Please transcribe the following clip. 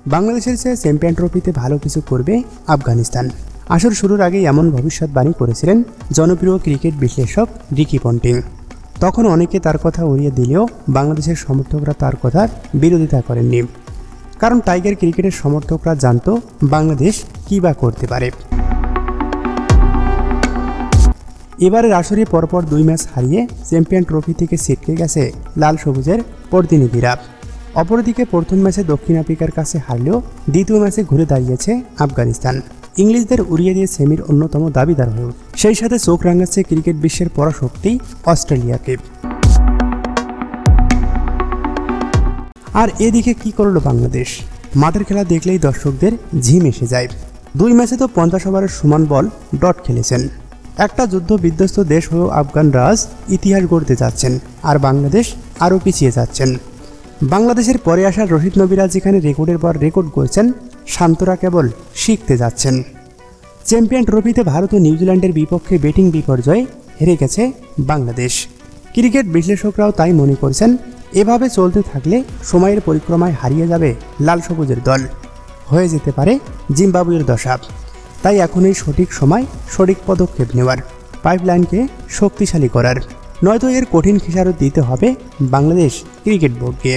বাংলাদেশের চেয়ে চ্যাম্পিয়ন ট্রফিতে ভালো কিছু করবে আফগানিস্তান। আসর শুরুর আগেই এমন ভবিষ্যৎবাণী করেছিলেন জনপ্রিয় ক্রিকেট বিশ্লেষক রিকি পন্টিং। তখন অনেকে তার কথা উড়িয়ে দিলেও বাংলাদেশের সমর্থকরা তার কথার বিরোধিতা করেননি, কারণ টাইগার ক্রিকেটের সমর্থকরা জানত বাংলাদেশ কী বা করতে পারে। এবারের আসরে পরপর 2 ম্যাচ হারিয়ে চ্যাম্পিয়ন ট্রফি থেকে ছিটকে গেছে লাল সবুজের প্রতিনিধিরা। অপরদিকে প্রথম ম্যাচে দক্ষিণ আফ্রিকার কাছে হারলেও দ্বিতীয় ম্যাচে ঘুরে দাঁড়িয়েছে আফগানিস্তান। ইংলিশদের উড়িয়ে দিয়ে সেমির অন্যতম দাবিদার হয়ে সেই সাথে চোখ রাঙাচ্ছে ক্রিকেট বিশ্বের পরাশক্তি অস্ট্রেলিয়াকে। আর এদিকে কি করল বাংলাদেশ? মাঠের খেলা দেখলেই দর্শকদের ঝিম এসে যায়। 2 ম্যাচে তো 50 ওভারের সমান বল ডট খেলেছেন। একটা যুদ্ধ বিধ্বস্ত দেশ হয়েও আফগান রাজ ইতিহাস গড়তে যাচ্ছেন, আর বাংলাদেশ আরও পিছিয়ে যাচ্ছেন। বাংলাদেশের পরে আসা রশিদ নবীরা যেখানে রেকর্ডের পর রেকর্ড করছেন, শান্তরা কেবল শিখতে যাচ্ছেন। চ্যাম্পিয়ন ট্রফিতে ভারত ও নিউজিল্যান্ডের বিপক্ষে ব্যাটিং বিপর্যয়ে হেরে গেছে বাংলাদেশ। ক্রিকেট বিশ্লেষকরাও তাই মনে করছেন, এভাবে চলতে থাকলে সময়ের পরিক্রমায় হারিয়ে যাবে লাল সবুজের দল, হয়ে যেতে পারে জিম্বাবুয়ের দশা। তাই এখনই সঠিক সময় সঠিক পদক্ষেপ নেওয়ার, পাইপলাইনকে শক্তিশালী করার, নয়তো এর কঠিন খেসারত দিতে হবে বাংলাদেশ ক্রিকেট বোর্ডকে।